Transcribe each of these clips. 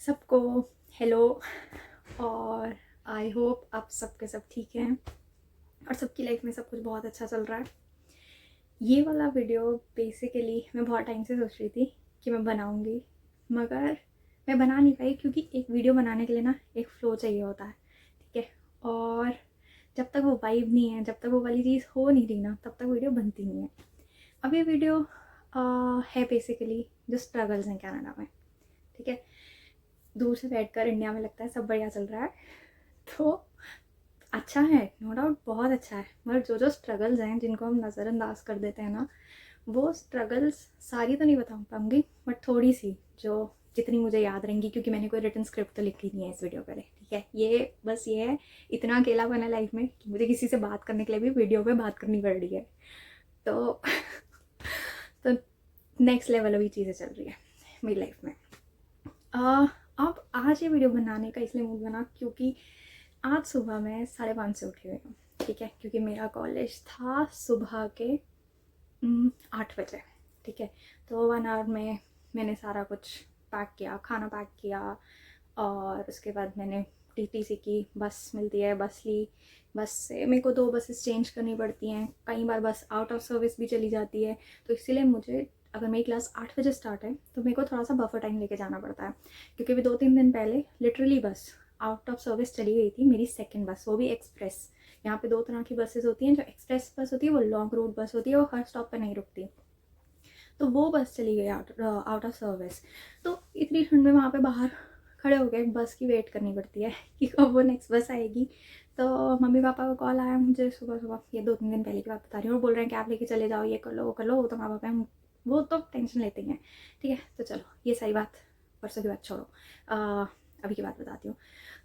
सबको हेलो। और I hope आप सबके सब ठीक हैं और सबकी लाइफ में सब कुछ बहुत अच्छा चल रहा है। ये वाला वीडियो बेसिकली मैं बहुत टाइम से सोच रही थी कि मैं बनाऊंगी, मगर मैं बना नहीं पाई क्योंकि एक वीडियो बनाने के लिए ना एक फ़्लो चाहिए होता है, ठीक है। और जब तक वो वाइब नहीं है, जब तक वो वाली चीज़ हो नहीं रही ना, तब तक वीडियो बनती नहीं है। अब ये वीडियो है बेसिकली जो स्ट्रगल्स हैं कनाडा में, ठीक है। दूर से बैठकर इंडिया में लगता है सब बढ़िया चल रहा है, तो अच्छा है, नो डाउट बहुत अच्छा है। मगर जो जो स्ट्रगल्स हैं जिनको हम नज़रअंदाज कर देते हैं ना, वो स्ट्रगल्स सारी तो नहीं बता पाऊँगी, बट थोड़ी सी जो जितनी मुझे याद रहेंगी, क्योंकि मैंने कोई रिटन स्क्रिप्ट तो लिखी नहीं है इस वीडियो के लिए, ठीक है। ये बस ये है, इतना अकेलापन है लाइफ में कि मुझे किसी से बात करने के लिए भी वीडियो पे बात करनी पड़ रही है। तो तो नेक्स्ट लेवल अभी चीज़ें चल रही है मेरी लाइफ में। अब आज ये वीडियो बनाने का इसलिए मूड बना क्योंकि आज सुबह मैं 5:30 से उठी हुई हूँ, ठीक है। क्योंकि मेरा कॉलेज था सुबह के 8 बजे, ठीक है। तो 1 आवर में मैंने सारा कुछ पैक किया, खाना पैक किया, और उसके बाद मैंने टीटीसी की, बस मिलती है, बस ली। बस से मेरे को 2 बसेस चेंज करनी पड़ती हैं, कई बार बस आउट ऑफ सर्विस भी चली जाती है। तो इसीलिए मुझे, अगर मेरी क्लास 8 बजे स्टार्ट है तो मेरे को थोड़ा सा बफर टाइम लेके जाना पड़ता है, क्योंकि अभी 2-3 दिन पहले लिटरली बस आउट ऑफ सर्विस चली गई थी मेरी सेकंड बस, वो भी एक्सप्रेस। यहाँ पे 2 तरह की बसेस होती हैं। जो एक्सप्रेस बस होती है वो लॉन्ग रूट बस होती है, वो हर स्टॉप पे नहीं रुकती। तो वो बस चली गई आउट ऑफ सर्विस। तो इतनी ठंड में वहाँ पे बाहर खड़े हो गए, बस की वेट करनी पड़ती है कि कब वो नेक्स्ट बस आएगी। तो मम्मी पापा का कॉल आया मुझे सुबह सुबह, ये 2-3 दिन पहले की बात बता रही हूँ। वो बोल रहे हैं कि आप लेके चले जाओ, ये कर लो वो कर लो। वो तो माँ बाप हैं, वो तो टेंशन लेते ही हैं, ठीक है। तो चलो ये सारी बात परसों की बात छोड़ो, अभी की बात बताती हूँ।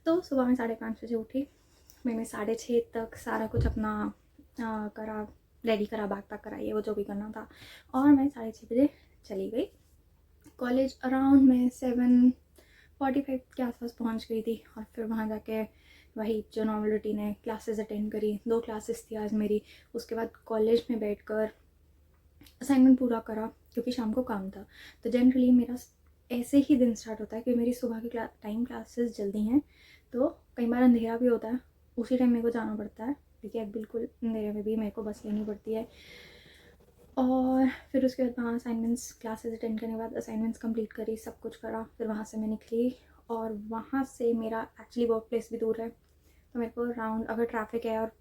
तो सुबह में 5:30 बजे उठी। मैंने 6:30 तक सारा कुछ अपना करा, रेडी करा, बैग पैक करा, ये वो जो भी करना था। और मैं 6:30 बजे चली गई कॉलेज। अराउंड मैं 7:45 के आसपास पहुंच गई थी। और फिर वहाँ जाके वही जो नॉर्मल रूटीन है, क्लासेस अटेंड करी। 2 क्लासेस थी आज मेरी। उसके बाद कॉलेज में बैठकर असाइनमेंट पूरा करा, क्योंकि शाम को काम था। तो जनरली मेरा ऐसे ही दिन स्टार्ट होता है कि मेरी सुबह की क्लासेस जल्दी हैं, तो कई बार अंधेरा भी होता है, उसी टाइम मेरे को जाना पड़ता है, ठीक है। बिल्कुल अंधेरे में भी मेरे को बस लेनी पड़ती है। और फिर उसके बाद वहाँ असाइनमेंट्स, क्लासेस अटेंड करने के बाद असाइनमेंट्स कंप्लीट करी, सब कुछ करा। फिर वहाँ से मैं निकली, और वहाँ से मेरा एक्चुअली वर्क प्लेस भी दूर है। तो मेरे को राउंड, अगर ट्रैफिक है, और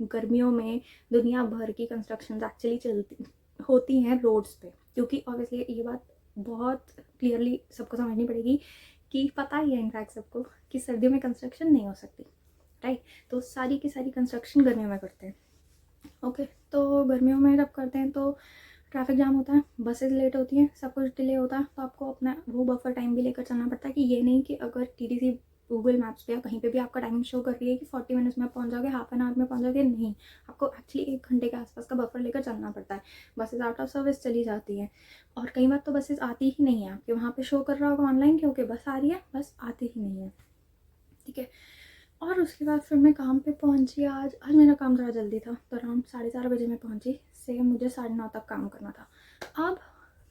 गर्मियों में दुनिया भर की कंस्ट्रक्शन एक्चुअली चलती होती हैं रोड्स पे, क्योंकि ऑब्वियसली ये बात बहुत क्लियरली सबको समझनी पड़ेगी कि पता ही है इनफैक्ट सबको कि सर्दियों में कंस्ट्रक्शन नहीं हो सकती, राइट। तो सारी की सारी कंस्ट्रक्शन गर्मियों में करते हैं, ओके। तो गर्मियों में जब करते हैं तो ट्रैफिक जाम होता है, बसेज लेट होती हैं, सब कुछ डिले होता है। तो आपको अपना वो बफर टाइम भी लेकर चलना पड़ता है, कि ये नहीं कि अगर टीटीसी गूगल मैप्स पे या कहीं पे भी आपका टाइमिंग शो कर रही है कि 40 मिनट्स में आप पहुंच जाओगे, हाफ एन आवर में पहुंच जाओगे, नहीं। आपको एक्चुअली 1 घंटे के आसपास का बफर लेकर चलना पड़ता है। बसेज आउट ऑफ सर्विस चली जाती हैं, और कई बार तो बसेज आती ही नहीं है। आपके वहाँ पे शो कर रहा होगा ऑनलाइन कि ओके बस आ रही है, बस आती ही नहीं है, ठीक है। और उसके बाद फिर मैं काम पे पहुंची। आज मेरा काम थोड़ा जल्दी था, तो अराउंड 4:30 बजे मैं पहुंची। से मुझे 9:30 तक काम करना था। अब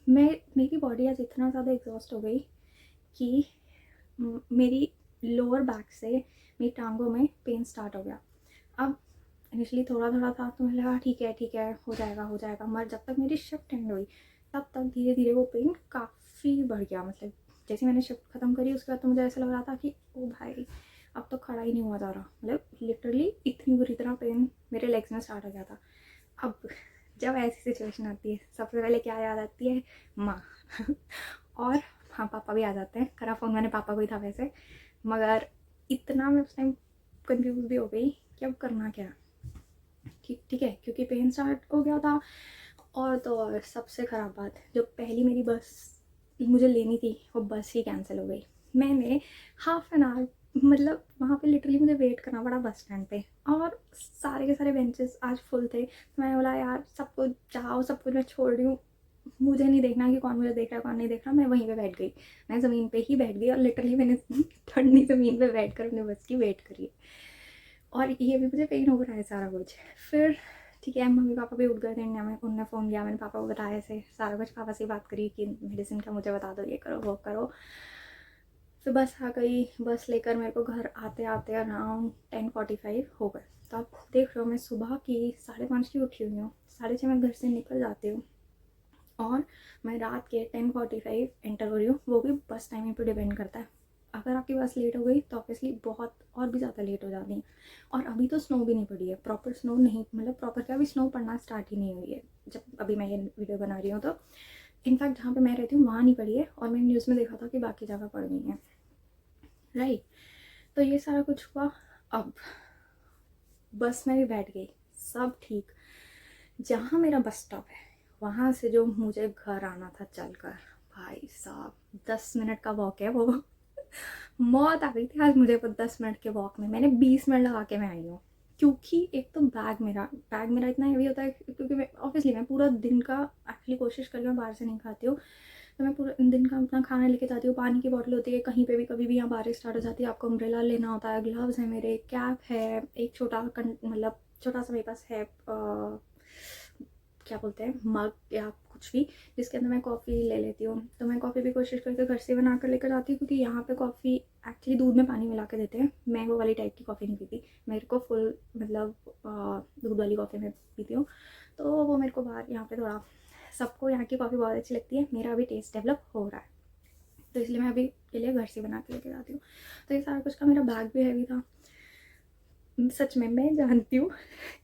मेरी बॉडी आज इतना ज़्यादा एग्जॉस्ट हो गई कि मेरी लोअर बैक से मेरी टांगों में पेन स्टार्ट हो गया। अब इनिशियली थोड़ा थोड़ा था, तो मुझे लगा ठीक है हो जाएगा हो जाएगा। मगर जब तक मेरी शिफ्ट एंड हुई, तब तक धीरे धीरे वो पेन काफ़ी बढ़ गया। मतलब जैसे मैंने शिफ्ट ख़त्म करी, उसके बाद तो मुझे ऐसा लग रहा था कि ओ भाई अब तो खड़ा ही नहीं हुआ जा रहा। मतलब लिटरली इतनी बुरी तरह पेन मेरे लेग्स में स्टार्ट हो गया था। अब जब ऐसी सिचुएशन आती है, सबसे पहले क्या याद आती है? माँ और हाँ, पापा भी आ जाते हैं। करा फ़ोन मैंने पापा को ही था वैसे, मगर इतना मैं उस टाइम कन्फ्यूज़ भी हो गई कि अब करना क्या, ठीक है, क्योंकि पेन स्टार्ट हो गया था। और तो और सबसे ख़राब बात, जो पहली मेरी बस मुझे लेनी थी, वो बस ही कैंसिल हो गई। मैंने हाफ एन आवर, मतलब वहाँ पे लिटरली मुझे वेट करना पड़ा बस स्टैंड पे, और सारे के सारे बेंचेस आज फुल थे। तो मैंने बोला यार सबको जाओ, सब कुछ मैं छोड़ रही हूँ, मुझे नहीं देखना कि कौन मुझे देख रहा है कौन नहीं देख रहा। मैं वहीं पे बैठ गई, मैं ज़मीन पे ही बैठ गई, और लिटरली मैंने ठंडी ज़मीन पे बैठ कर अपने बस की वेट करी। और ये भी मुझे पेन हो रहा है सारा कुछ। फिर ठीक है, मम्मी पापा भी उठ गए थे इंडिया में, उनने फ़ोन किया, मैंने पापा को बताया ऐसे सारा कुछ, पापा से बात करी कि मेडिसिन का मुझे बता दो, ये करो वो करो। फिर बस आ गई, बस लेकर मेरे को घर आते आते अराउंड 10:45 हो गए। तो आप देख रहे हो मैं सुबह की 5:30 की उठी हुई हूँ, 6:30 मैं घर से निकल जाती हूँ और मैं रात के 10:45 एंटर हो रही हूँ। वो भी बस टाइमिंग पे डिपेंड करता है, अगर आपकी बस लेट हो गई तो ऑब्वियसली बहुत और भी ज़्यादा लेट हो जाती है। और अभी तो स्नो भी नहीं पड़ी है, प्रॉपर स्नो नहीं, मतलब प्रॉपर क्या, अभी स्नो पड़ना स्टार्ट ही नहीं हुई है जब अभी मैं ये वीडियो बना रही हूँ। तो इनफैक्ट जहाँ पे मैं रहती हूँ वहाँ नहीं पड़ी है, और मैंने न्यूज़ में देखा था कि बाकी जगह पड़ गई है, राइट। तो ये सारा कुछ हुआ। अब बस में भी बैठ गई, सब ठीक। जहाँ मेरा बस स्टॉप है वहाँ से जो मुझे घर आना था चलकर, भाई साहब 10 मिनट का वॉक है वो। मौत आ गई थी आज मुझे वो 10 मिनट के वॉक में। मैंने 20 मिनट लगा के मैं आई हूँ, क्योंकि एक तो बैग मेरा इतना हैवी होता है, क्योंकि मैं ऑब्वियसली मैं पूरा दिन का एक्चुअली कोशिश करके मैं बाहर से नहीं खाती हूँ। तो मैं पूरा दिन का अपना खाना लेके जाती हूँ, पानी की बोतल होती है, कहीं पे भी कभी भी यहाँ बारिश स्टार्ट हो जाती है आपको अम्ब्रेला लेना होता है, ग्लव्स है मेरे, कैप है, एक छोटा मतलब छोटा सा मेरे पास है क्या बोलते हैं, मग या कुछ भी, जिसके अंदर मैं कॉफ़ी ले लेती हूँ। तो मैं कॉफ़ी भी कोशिश करके घर से बना कर लेकर जाती हूँ, क्योंकि यहाँ पे कॉफ़ी एक्चुअली दूध में पानी मिला के देते हैं। मैं वो वाली टाइप की कॉफ़ी नहीं पीती, मेरे को फुल मतलब दूध वाली कॉफ़ी मैं पीती हूँ। तो वो मेरे को बाहर यहाँ पे थोड़ा, सबको यहाँ की कॉफ़ी बहुत अच्छी लगती है, मेरा अभी टेस्ट डेवलप हो रहा है, तो इसलिए मैं अभी के लिए घर से बना के लेके जाती हूँ। तो ये सारा कुछ का, मेरा बैग भी हैवी था सच में। मैं जानती हूँ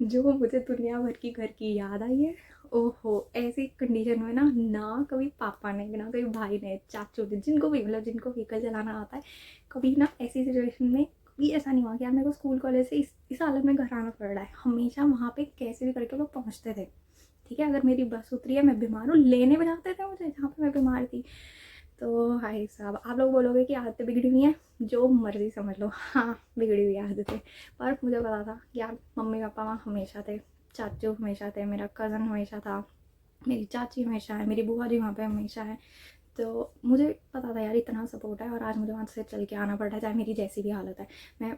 जो मुझे दुनिया भर की घर की याद आई है, ओहो ऐसी कंडीशन में ना कभी पापा ने, ना कभी भाई ने, चाचू ने, जिनको भी मतलब जिनको व्हीकल चलाना आता है, कभी ना ऐसी सिचुएशन में कभी ऐसा नहीं हुआ कि यार मेरे को स्कूल कॉलेज से इस हालत में घर आना पड़ रहा है। हमेशा वहाँ पे कैसे भी करके लोग पहुँचते थे, ठीक है। अगर मेरी बस उतरी है, मैं बीमार हूँ, लेने में जाते थे मुझे जहाँ पे मैं बीमार थी। तो भाई साहब आप लोग बोलोगे कि आदतें बिगड़ी हुई हैं, जो मर्जी समझ लो, हाँ बिगड़ी हुई आदतें। पर मुझे पता था कि यार मम्मी पापा वहाँ हमेशा थे, चाचू हमेशा थे, मेरा कज़न हमेशा था, मेरी चाची हमेशा है, मेरी बुआ जी वहाँ पे हमेशा है। तो मुझे पता था यार इतना सपोर्ट है, और आज मुझे वहाँ से चल के आना पड़ रहा है, चाहे मेरी जैसी भी हालत है। मैं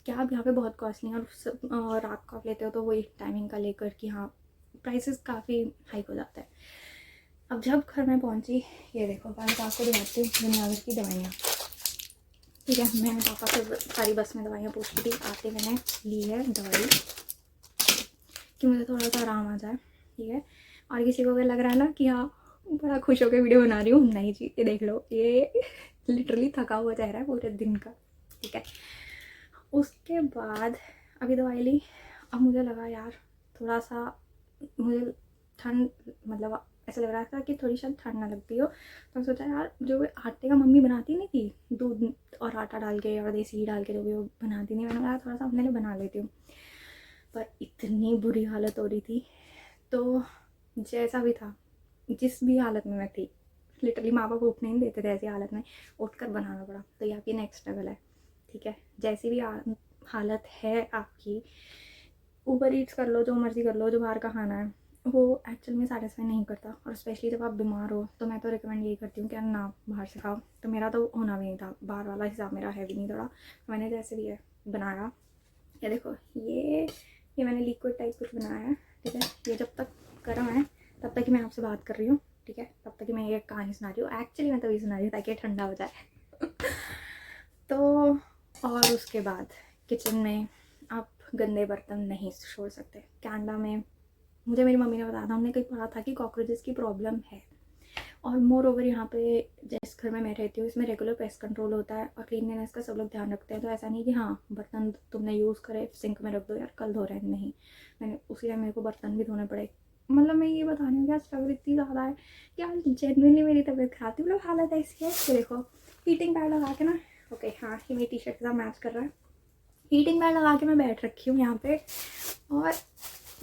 कैब यहाँ पे बहुत कॉस्टली है, और रात को आप लेते हो तो वही टाइमिंग का लेकर कि हाँ प्राइसेस काफ़ी हाइक हो जाता है। अब जब घर में पहुंची, ये देखो पहले तो आपको दिखाती हूँ दुनिया भर की दवाइयाँ, ठीक है। मैंने पापा से सारी बस में दवाइयाँ पूछी थी, आते मैंने ली है दवाई कि मुझे थोड़ा सा आराम आ जाए, ठीक है। और किसी को अगर लग रहा है ना कि हाँ बड़ा खुश होकर वीडियो बना रही हूँ, नहीं जी, ये देख लो, ये लिटरली थका हुआ चेहरा है पूरे दिन का, ठीक है। उसके बाद अभी दवाई ली, अब मुझे लगा यार थोड़ा सा मुझे ठंड, मतलब ऐसा लग रहा था कि थोड़ी शायद ठंड ना लगती हो। तो सोचा यार जो आटे का मम्मी बनाती नहीं थी, दूध और आटा डाल के और देसी घी डाल के जो भी वो बनाती थी, मैंने कहा थोड़ा सा अपने लिए बना लेती हूँ। पर इतनी बुरी हालत हो रही थी, तो जैसा भी था, जिस भी हालत में मैं थी, लिटरली माँ बाप उठने नहीं देते थे ऐसी हालत में, उठकर बनाना पड़ा। तो ये आपकी नेक्स्ट स्ट्रगल है, ठीक है। जैसी भी हालत है आपकी, ऊबर ईट्स कर लो, जो मर्ज़ी कर लो, जो बाहर का खाना है वो एक्चुअल में सेटिस्फाई नहीं करता, और स्पेशली जब आप बीमार हो। तो मैं तो रिकमेंड यही करती हूँ कि ना बाहर से खाओ। तो मेरा तो होना भी नहीं था, बाहर वाला हिसाब मेरा है भी नहीं थोड़ा, मैंने जैसे भी है बनाया। ये देखो, ये मैंने लिक्विड टाइप कुछ बनाया है, ठीक है। ये जब तक गर्म है तब तक ही मैं आपसे बात कर रही हूँ, ठीक है। तब तक कि मैं ये कहानी सुना रही हूँ, एक्चुअली मैं तभी सुना रही हूँ ताकि ठंडा हो जाए। तो और उसके बाद किचन में आप गंदे बर्तन नहीं छोड़ सकते। कनाडा में मुझे मेरी मम्मी ने बताया था, हमने कहीं पढ़ा था कि कॉकरोचेस की प्रॉब्लम है, और मोर ओवर यहाँ पे जिस घर में मैं रहती हूँ इसमें रेगुलर पेस्ट कंट्रोल होता है, और क्लीनलीनेस का सब लोग ध्यान रखते हैं। तो ऐसा नहीं कि हाँ बर्तन तुमने यूज़ करे सिंक में रख दो यार कल धो रहे हैं, नहीं, मैंने उसी टाइम मेरे को बर्तन भी धोने पड़े। मतलब मैं ये बता रही हूँ कि स्ट्रगल इतनी ज़्यादा है कि यार जेनुइनली मेरी तबीयत खराब थी, मतलब हालत ऐसी है कि देखो हीटिंग पैड लगा के ना, ओके हाँ ये मेरी टी शर्ट के साथ मैच कर रहा है, हीटिंग पैड लगा के मैं बैठ रखी हूँ यहाँ पे, और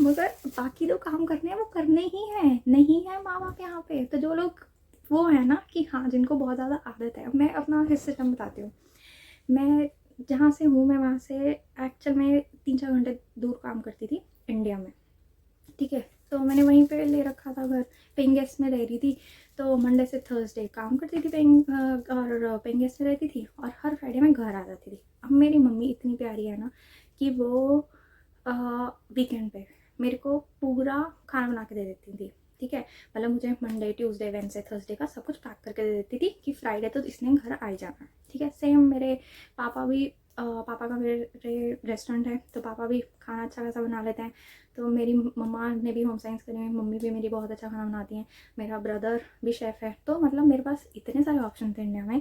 मगर बाकी जो काम करने हैं वो करने ही हैं, नहीं है माँ बाप यहाँ पे। तो जो लोग वो है ना कि हाँ जिनको बहुत ज़्यादा आदत है, मैं अपना सिस्टम बताती हूँ। मैं जहाँ से हूँ, मैं वहाँ से एक्चुअल में 3-4 घंटे दूर काम करती थी इंडिया में, ठीक है। तो मैंने वहीं पे ले रखा था घर, पेइंग गेस्ट में रह रही थी। तो मंडे से थर्सडे काम करती थी और पेइंग गेस्ट में रहती थी, और हर फ्राइडे मैं घर आ जाती थी। अब मेरी मम्मी इतनी प्यारी है ना कि वो वीकेंड पे मेरे को पूरा खाना बना के दे देती थी, ठीक है। मतलब मुझे मंडे ट्यूसडे वेडनेसडे थर्सडे का सब कुछ पैक करके दे देती थी कि फ्राइडे तो इसने घर आ ही जाना, ठीक है। सेम मेरे पापा भी, पापा का मेरे रेस्टोरेंट है तो पापा भी खाना अच्छा खासा बना लेते हैं। तो मेरी मम्मा ने भी होम साइंस करी है, मम्मी भी मेरी बहुत अच्छा खाना बनाती हैं, मेरा ब्रदर भी शेफ़ है। तो मतलब मेरे पास इतने सारे ऑप्शन थे इंडिया में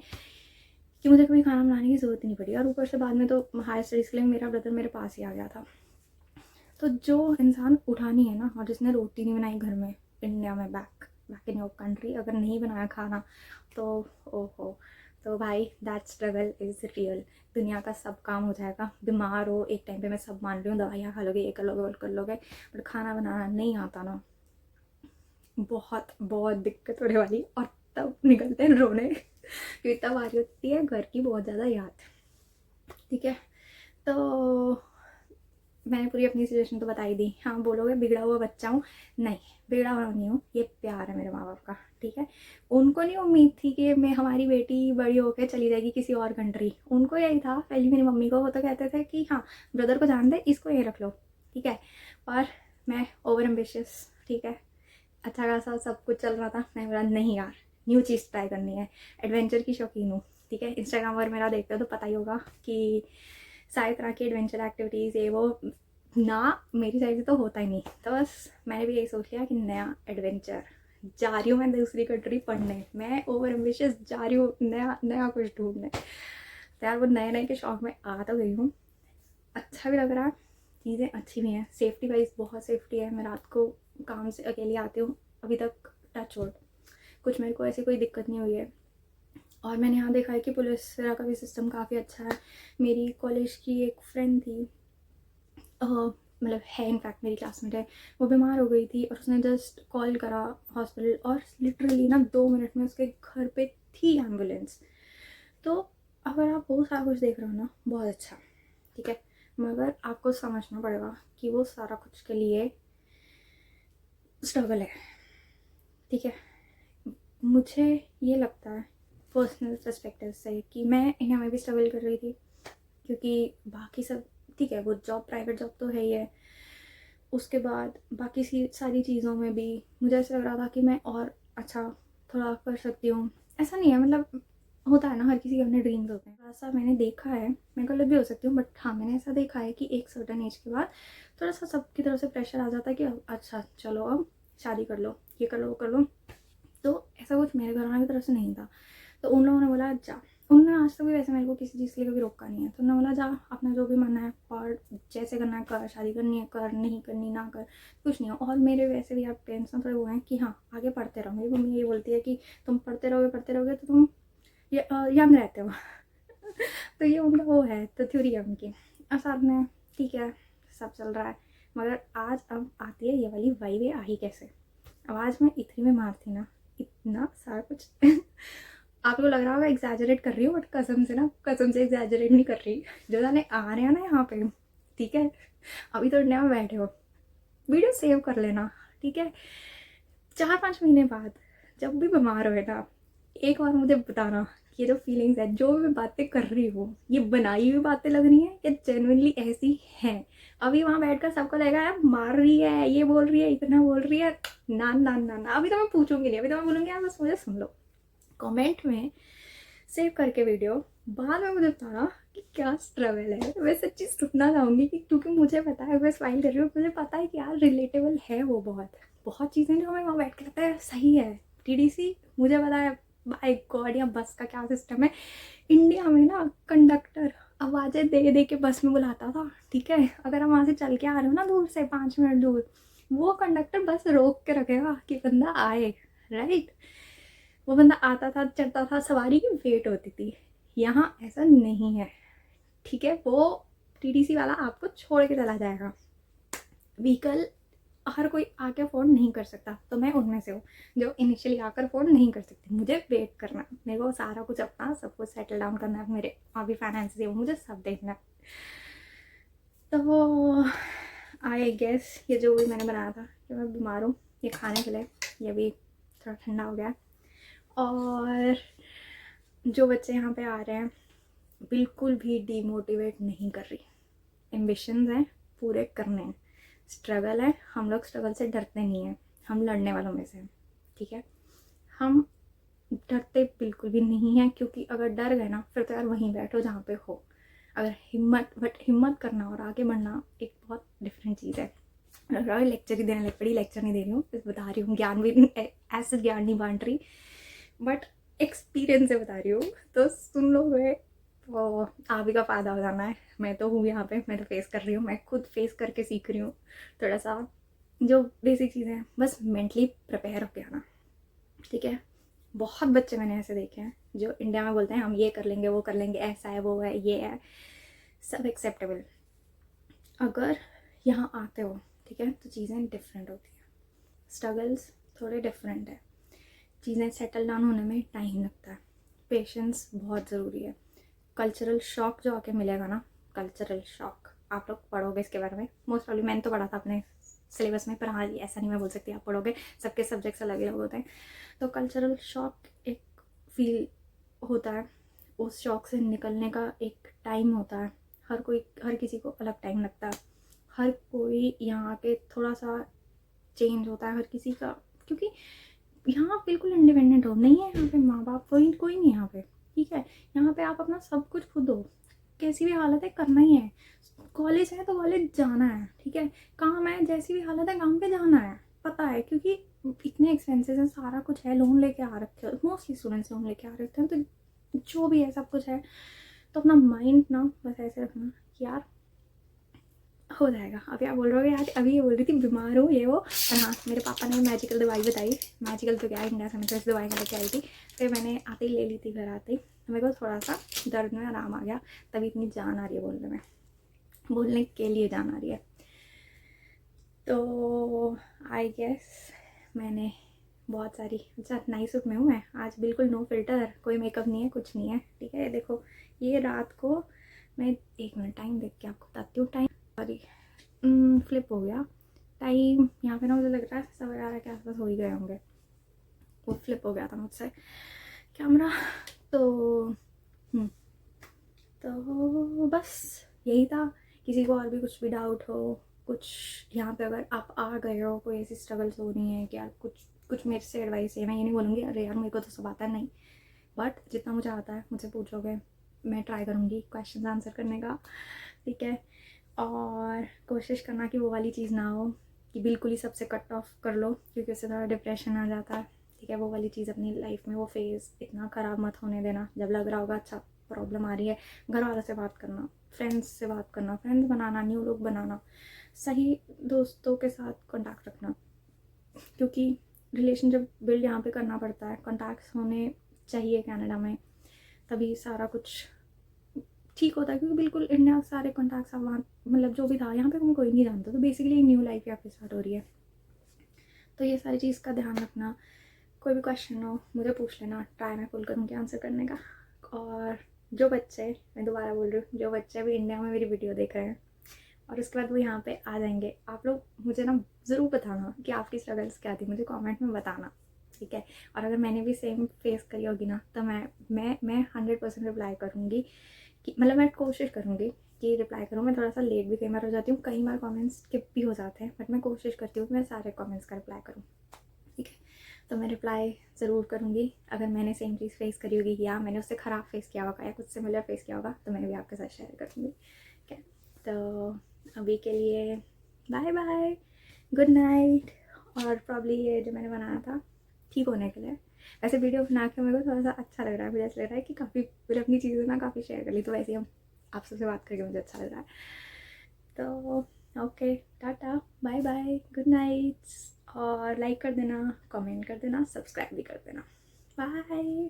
कि मुझे कभी खाना बनाने की ज़रूरत ही नहीं पड़ी। और ऊपर से बाद में तो हायर स्टडीज़ के लिए मेरा ब्रदर मेरे पास ही आ गया था। तो जो इंसान उठानी है ना, और जिसने रोटी नहीं बनाई घर में इंडिया में, बैक इन योर कंट्री, अगर नहीं बनाया खाना तो ओहो, तो भाई दैट स्ट्रगल इज़ रियल। दुनिया का सब काम हो जाएगा, बीमार हो एक टाइम पे, मैं सब मान रही हूँ, दवाइयाँ खा लोगे, ये कर लोगे वो कर लोगे, बट खाना बनाना नहीं आता ना, बहुत बहुत दिक्कत होने वाली। और तब निकलते हैं रोने क्योंकि तब आ रही होती है घर की बहुत ज़्यादा याद, ठीक है। तो मैंने पूरी अपनी सिचुएशन तो बता ही दी। हाँ बोलोगे बिगड़ा हुआ बच्चा हूँ, नहीं बिगड़ा हुआ नहीं हूँ, ये प्यार है मेरे माँ बाप का, ठीक है। उनको नहीं उम्मीद थी कि मैं, हमारी बेटी बड़ी होकर चली जाएगी किसी और कंट्री, उनको यही था पहले मेरी मम्मी को, वो तो कहते थे कि हाँ ब्रदर को जान दे, इसको यहीं रख लो, ठीक है। और मैं ओवर एम्बिशियस, ठीक है, अच्छा खासा सब कुछ चल रहा था, मैं बोला नहीं यार न्यू चीज़ ट्राई करनी है, एडवेंचर की शौकीन हूँ, ठीक है। इंस्टाग्राम पर मेरा देखते हो तो पता ही होगा कि सारी तरह की एडवेंचर एक्टिविटीज़ ये वो, ना मेरी साइड से तो होता ही नहीं। तो बस मैंने भी यही सोच लिया कि नया एडवेंचर, जा रही हूँ मैं दूसरी कंट्री पढ़ने, मैं ओवर एम्बिशियस जा रही हूँ नया नया कुछ ढूंढने। तो यार वो नए नए के शौक में आ तो गई हूँ, अच्छा भी लग रहा है, चीज़ें अच्छी भी हैं, सेफ्टी वाइज बहुत सेफ्टी है। मैं रात को काम से अकेली आती हूँ, अभी तक टच वुड कुछ मेरे को ऐसी कोई दिक्कत नहीं हुई है। और मैंने यहाँ देखा है कि पुलिस का भी सिस्टम काफ़ी अच्छा है। मेरी कॉलेज की एक फ्रेंड थी, मतलब है इनफैक्ट मेरी क्लासमेट है, वो बीमार हो गई थी और उसने जस्ट कॉल करा हॉस्पिटल और लिटरली ना 2 मिनट में उसके घर पे थी एम्बुलेंस। तो अगर आप बहुत सारा कुछ देख रहे हो ना, बहुत अच्छा, ठीक है, मगर आपको समझना पड़ेगा कि वो सारा कुछ के लिए स्ट्रगल है, ठीक है। मुझे ये लगता है पर्सनल पर्सपेक्टिव से कि मैं इंडिया में भी स्ट्रगल कर रही थी, क्योंकि बाकी सब ठीक है, वो जॉब प्राइवेट जॉब तो है ही है, उसके बाद बाकी सारी चीज़ों में भी मुझे ऐसा लग रहा था कि मैं और अच्छा थोड़ा कर सकती हूँ। ऐसा नहीं है, मतलब होता है ना, हर किसी के अपने ड्रीम्स होते हैं। ऐसा मैंने देखा है, मैं गलत भी हो सकती हूँ, बट हाँ मैंने ऐसा देखा है कि एक सर्टन एज के बाद थोड़ा सा सबकी तरफ से प्रेशर आ जाता है कि अच्छा चलो अब शादी कर लो, ये कर लो वो कर लो। तो ऐसा कुछ मेरे घर वालों की तरफ से नहीं था। तो उन लोगों ने बोला जा, उन्होंने आज तक भी वैसे मेरे को किसी चीज़ के लिए कभी रोका नहीं है। तो उन्होंने बोला जा अपना जो भी मन है और जैसे करना है कर, शादी करनी है कर, नहीं करनी ना कर, कुछ नहीं है। और मेरे वैसे भी आप पेरेंट्स ना थोड़े वो हैं कि हाँ आगे पढ़ते रहो। मेरी मम्मी ये बोलती है कि तुम पढ़ते रहोगे तो तुम यंग रहते हो तो ये उनका वो है, तो थ्योरी है उनकी। और साथ में ठीक है सब चल रहा है, मगर आज अब आती है ये वाली वाइबे आई कैसे। अब आज मैं इतनी में मार थी ना, इतना सारा कुछ आपको लग रहा होगा एग्जैजरेट कर रही हूँ, बट कसम से ना, कसम से एग्जैजरेट नहीं कर रही। जो जाने आ रहे हैं ना यहाँ पे, ठीक है, अभी तो इंडिया में बैठे हो, वीडियो सेव कर लेना, ठीक है। 4-5 महीने बाद जब भी बीमार हो ना, एक बार मुझे बताना कि ये जो फीलिंग्स है, जो मैं बातें कर रही हूँ, ये बनाई हुई बातें लग रही हैं या जेन्युइनली ऐसी हैं। अभी वहाँ बैठकर सबको लगेगा यार मार रही है, ये बोल रही है, इतना बोल रही है, ना ना ना ना, अभी तो मैं पूछूंगी नहीं, अभी तो मैं बोलूँगी यार बस मुझे सुन लो। कमेंट में सेव करके वीडियो बाद में मुझे बताना कि क्या स्ट्रगल है। मैं सच्ची सुनना चाहूँगी कि क्योंकि मुझे पता है, मैं स्माइल कर रही हूँ, मुझे पता है कि यार रिलेटेबल है वो बहुत बहुत चीज़ें जो हमें वहाँ बैठ के लगता है सही है। टीडीसी मुझे पता है, बाय गॉड, या बस का क्या सिस्टम है इंडिया में ना, कंडक्टर आवाज़ें दे दे के बस में बुलाता था, ठीक है। अगर हम वहाँ से चल के आ रहे हो ना दूर से 5 मिनट दूर, वो कंडक्टर बस रोक के रखेगा कि बंदा आए, राइट। वो बंदा आता था, चढ़ता था, सवारी की वेट होती थी। यहाँ ऐसा नहीं है, ठीक है। वो टीटीसी वाला आपको छोड़ के चला जाएगा। व्हीकल हर कोई आके अफोर्ड नहीं कर सकता, तो मैं उनमें से हूँ जो इनिशियली आकर अफोर्ड नहीं कर सकती। मुझे वेट करना है, मेरे को सारा कुछ अपना सब कुछ सेटल डाउन करना है, मेरे अभी फाइनेंस है, मुझे सब देखना है। तो आई गेस ये जो भी मैंने बनाया था कि मैं बीमार हूँ, ये खाने के लिए, ये भी थोड़ा ठंडा हो गया। और जो बच्चे यहाँ पे आ रहे हैं बिल्कुल भी डीमोटिवेट नहीं कर रही, एम्बिशंस हैं, पूरे करने हैं, स्ट्रगल है, हम लोग स्ट्रगल से डरते नहीं हैं, हम लड़ने वालों में से हैं, ठीक है। हम डरते बिल्कुल भी नहीं हैं, क्योंकि अगर डर गए ना फिर तो यार वहीं बैठो जहाँ पे हो। अगर हिम्मत करना और आगे बढ़ना एक बहुत डिफरेंट चीज़ है। लेक्चर ही देने लग पड़ी, लेक्चर नहीं दे रही हूँ, बता रही हूँ, ज्ञान भी ऐसे ज्ञान नहीं बांट रही, बट एक्सपीरियंस से बता रही हूँ, तो सुन लो। तो आप ही का फ़ायदा हो जाना है। मैं तो हूँ यहाँ पे, मैं तो फेस कर रही हूँ, मैं खुद फेस करके सीख रही हूँ थोड़ा सा। जो बेसिक चीज़ें हैं बस मेंटली प्रिपेयर होके आना, ठीक है। बहुत बच्चे मैंने ऐसे देखे हैं जो इंडिया में बोलते हैं हम ये कर लेंगे, वो कर लेंगे, ऐसा है, वो है, ये है, सब एक्सेप्टेबल। अगर यहाँ आते हो, ठीक है, तो चीज़ें डिफरेंट होती हैं, स्ट्रगल्स थोड़े डिफरेंट है, चीज़ें सेटल डाउन होने में टाइम लगता है, पेशेंस बहुत ज़रूरी है। कल्चरल शॉक जो आके मिलेगा ना, कल्चरल शॉक, आप लोग पढ़ोगे इसके बारे में, मोस्ट प्रॉब्ली मैंने तो पढ़ा था अपने सिलेबस में, पर हाँ ऐसा नहीं मैं बोल सकती आप पढ़ोगे, सबके सब्जेक्ट्स अलग अलग होते हैं। तो कल्चरल शॉक एक फील होता है, उस शॉक से निकलने का एक टाइम होता है, हर किसी को अलग टाइम लगता है, हर कोई यहाँ पे थोड़ा सा चेंज होता है हर किसी का, क्योंकि यहाँ बिल्कुल इंडिपेंडेंट हो नहीं है, यहाँ पे माँ बाप कोई नहीं यहाँ पे, ठीक है। यहाँ पे आप अपना सब कुछ खुद हो, कैसी भी हालत है करना ही है, कॉलेज है तो कॉलेज जाना है, ठीक है, काम है जैसी भी हालत है काम पे जाना है, पता है, क्योंकि इतने एक्सपेंसेस हैं, सारा कुछ है, लोन लेके आ रखे हो, मोस्टली स्टूडेंट्स लोन लेके आ रखे हैं, तो जो भी है सब कुछ है, तो अपना माइंड ना बस ऐसे रखना कि यार हो जाएगा। अभी आप बोल रहे हो यार, अभी ये बोल रही थी बीमार हो ये वो, और हाँ मेरे पापा ने मैजिकल दवाई बताई, मैजिकल तो क्या है, इंडिया से मैं तो इस दवाई लेके आई थी, फिर मैंने आते ही ले ली थी घर आते ही, तो मेरे को थोड़ा सा दर्द में आराम आ गया, तभी इतनी जान आ रही है बोलने में, बोलने के लिए जान आ रही है। तो आई गेस मैंने बहुत सारी, अच्छा नाइट सूट में हूँ मैं आज, बिल्कुल नो फिल्टर, कोई मेकअप नहीं है, कुछ नहीं है, ठीक है। देखो ये रात को मैं 1 मिनट टाइम देख के आपको बताती हूँ, टाइम सॉरी फ्लिप हो गया टाइम, यहाँ पे ना मुझे लग रहा है 11:15 के आसपास हो ही गए होंगे, वो फ्लिप हो गया था मुझसे कैमरा। तो तो बस यही था, किसी को और भी कुछ भी डाउट हो, कुछ यहाँ पे अगर आप आ गए हो, कोई ऐसी स्ट्रगल्स हो रही है कि यार कुछ मेरे से एडवाइस है, मैं ये नहीं बोलूँगी अरे यार मेरे को तो सब आता है, नहीं, बट जितना मुझे आता है मुझसे पूछोगे, मैं ट्राई करूँगी क्वेश्चन आंसर करने का, ठीक है। और कोशिश करना कि वो वाली चीज़ ना हो कि बिल्कुल ही सबसे कट ऑफ कर लो, क्योंकि उससे थोड़ा डिप्रेशन आ जाता है, ठीक है। वो वाली चीज़ अपनी लाइफ में वो फेज़ इतना ख़राब मत होने देना, जब लग रहा होगा अच्छा प्रॉब्लम आ रही है, घर वालों से बात करना, फ्रेंड्स से बात करना, फ्रेंड्स बनाना, न्यू लोग बनाना, सही दोस्तों के साथ कॉन्टैक्ट रखना, क्योंकि रिलेशन जब बिल्ड यहाँ पे करना पड़ता है, कॉन्टैक्ट्स होने चाहिए कनाडा में, तभी सारा कुछ ठीक होता है, क्योंकि बिल्कुल इंडिया सारे कॉन्टैक्ट्स आप वहाँ, मतलब जो भी था यहाँ पे मैं कोई नहीं जानता, तो बेसिकली न्यू लाइफ यहाँ पे स्टार्ट हो रही है, तो ये सारी चीज़ का ध्यान रखना। कोई भी क्वेश्चन हो मुझे पूछ लेना, ट्राई मैं फुल करूँगी आंसर करने का। और जो बच्चे, मैं दोबारा बोल रही हूँ, जो बच्चे अभी इंडिया में मेरी वीडियो देख रहे हैं और उसके बाद वो यहाँ पे आ जाएंगे, आप लोग मुझे ना ज़रूर बताना कि आपकी स्ट्रगल्स क्या थी, मुझे कमेंट में बताना, ठीक है। और अगर मैंने भी सेम फेस करी होगी ना, तो मैं 100% रिप्लाई करूँगी, कि मतलब मैं कोशिश करूँगी कि रिप्लाई करूँ। मैं थोड़ा सा लेट भी कई बार हो जाती हूँ, कई बार कमेंट्स स्किप भी हो जाते हैं, बट मैं कोशिश करती हूँ कि मैं सारे कमेंट्स का रिप्लाई करूँ, ठीक है। तो मैं रिप्लाई ज़रूर करूँगी, अगर मैंने सेम चीज़ फेस करी होगी या मैंने उससे ख़राब फेस किया होगा या कुछ सिमिलर फेस किया होगा, तो मैं भी आपके साथ शेयर करूँगी, ठीक है। तो अभी के लिए बाय बाय, गुड नाइट। और प्रॉब्ली ये जो मैंने बनाया था ठीक होने के लिए, वैसे वीडियो बना के मेरे को थोड़ा सा अच्छा लग रहा है, मुझे ऐसा लग रहा है कि काफ़ी मैंने अपनी चीज़ें ना काफ़ी शेयर कर ली, तो वैसे हम आप सबसे बात करके मुझे अच्छा लग रहा है। तो okay, tata, bye bye, good night, और लाइक कर देना, कमेंट कर देना, सब्सक्राइब भी कर देना, बाय।